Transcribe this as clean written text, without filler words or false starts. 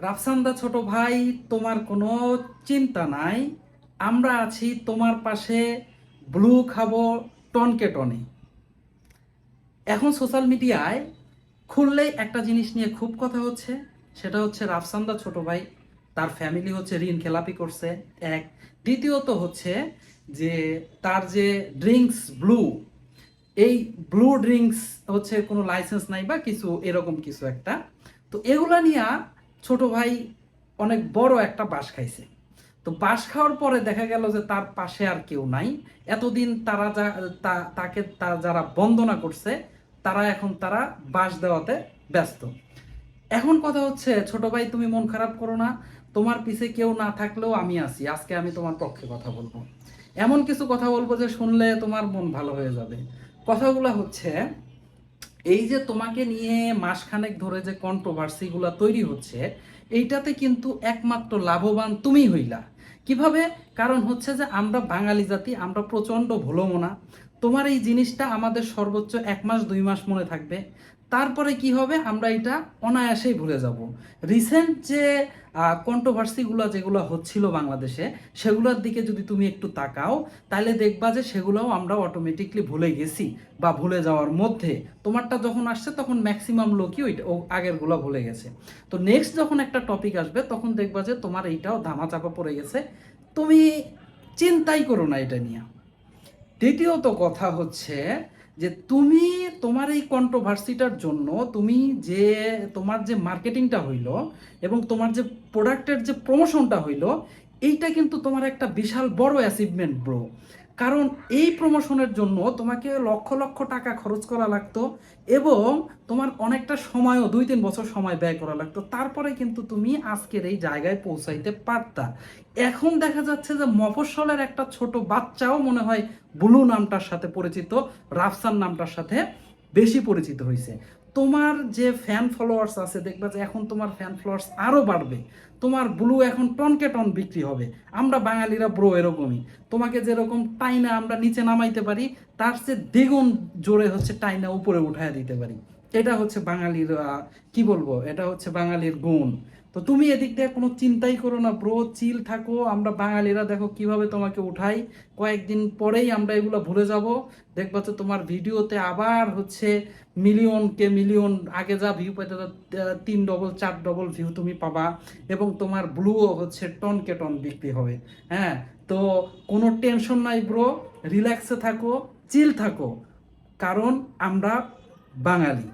রাফসান্দা ছোট ভাই, তোমার কোনো চিন্তা নাই। আমরা আছি তোমার পাশে। ব্লু খাবো টনকে টনে। এখন সোশ্যাল মিডিয়ায় খুললেই একটা জিনিস নিয়ে খুব কথা হচ্ছে। সেটা হচ্ছে রাফসান্দা ছোট ভাই, তার ফ্যামিলি হচ্ছে ঋণ খেলাপি করছে। এক, দ্বিতীয়ত হচ্ছে যে তার যে ড্রিঙ্কস ব্লু, এই ব্লু ড্রিঙ্কস হচ্ছে কোনো লাইসেন্স নাই বা কিছু এরকম কিছু একটা। তো এগুলা নিয়ে ছোট ভাই অনেক বড় একটা বাঁশ খাইছে। তো বাঁশ খাওয়ার পরে দেখা গেল যে তার পাশে আর কেউ নাই। এতদিন তারা তাকে যারা বন্দনা করছে, তারা এখন বাঁশ দেওয়াতে ব্যস্ত। এখন কথা হচ্ছে, ছোট ভাই তুমি মন খারাপ করো না। তোমার পিছে কেউ না থাকলেও আমি আছি। আজকে আমি তোমার পক্ষে কথা বলবো। এমন কিছু কথা বলবো যে শুনলে তোমার মন ভালো হয়ে যাবে। কথাগুলো হচ্ছে, এই যে তোমাকে নিয়ে মাসখানেক ধরে যে কন্ট্রোভার্সিগুলো তৈরি হচ্ছে, এইটাতে কিন্তু একমাত্র লাভবান তুমিই হইলা। কিভাবে? কারণ হচ্ছে যে আমরা বাঙালি জাতি, আমরা প্রচণ্ড ভোলমনা। তোমার এই জিনিসটা আমাদের সর্বোচ্চ 1 মাস 2 মাস মনে থাকবে। তারপরে কি হবে, আমরা এটা অনায়াসেই ভুলে যাব। রিসেন্ট যে কন্ট্রোভার্সিগুলো যেগুলো হচ্ছিল বাংলাদেশে, সেগুলোর দিকে যদি তুমি একটু তাকাও, তাহলে দেখবা যে সেগুলোও আমরা অটোমেটিকলি ভুলে গেছি বা ভুলে যাওয়ার মধ্যে। তোমারটা যখন আসছে তখন ম্যাক্সিমাম লোকই ও আগেরগুলো ভুলে গেছে। তো নেক্সট যখন একটা টপিক আসবে তখন দেখবা যে তোমার এইটাও ধামাচাপা পড়ে গেছে। তুমি চিন্তাই করো না এটা নিয়ে। দ্বিতীয়ত কথা হচ্ছে যে তুমি তোমার এই কন্ট্রোভার্সিটার জন্য তুমি যে তোমার যে মার্কেটিংটা হইলো এবং তোমার যে প্রোডাক্টের যে প্রমোশনটা হইলো, এইটা কিন্তু তোমার একটা বিশাল বড় অ্যাচিভমেন্ট ব্রো। কারণ এই প্রমোশনের জন্য তোমাকে লক্ষ লক্ষ টাকা খরচ করা লাগতো এবং তোমার অনেকটা সময়ও 2-3 বছর সময় ব্যয় করা লাগতো, তারপরে কিন্তু তুমি আজকের এই জায়গায় পৌঁছাইতে পারতা। এখন দেখা যাচ্ছে যে মফস্বলের একটা ছোট বাচ্চাও মনে হয় ব্লু নামটার সাথে পরিচিত, রাফসান নামটার সাথে বেশি পরিচিত হয়েছে। তোমার যে ফ্যান ফলোয়ার্স আছে, দেখবা যে এখন তোমার ফ্যান ফলোয়ার্স আরও বাড়বে। তোমার ব্লু এখন টনকে টন বিক্রি হবে। আমরা বাঙালিরা ব্রো এরকমই, তোমাকে যেরকম টাইনা আমরা নিচে নামাইতে পারি, তার চেয়ে দ্বিগুণ জোরে হচ্ছে টাইনা উপরে উঠায় দিতে পারি। এটা হচ্ছে বাঙালির কি বলবো, এটা হচ্ছে বাঙালির গুণ। তো তুমি এদিক দিয়ে কোনো চিন্তাই করো না ব্রো, চিল থাকো। আমরা বাঙালিরা দেখো কিভাবে তোমাকে উঠাই। কয়েকদিন পরেই আমরা এগুলো ভুলে যাব। দেখবা তো তোমার ভিডিওতে আবার হচ্ছে মিলিয়ন, আগে যা ভিউ পেতে 3 ডবল 4 ডবল ভিউ তুমি পাবা। এবং তোমার ব্লুও হচ্ছে টনকে টন বিক্রি হবে। হ্যাঁ, তো কোনো টেনশন নাই ব্রো, রিল্যাক্সে থাকো, চিল থাকো, কারণ আমরা বাঙালি।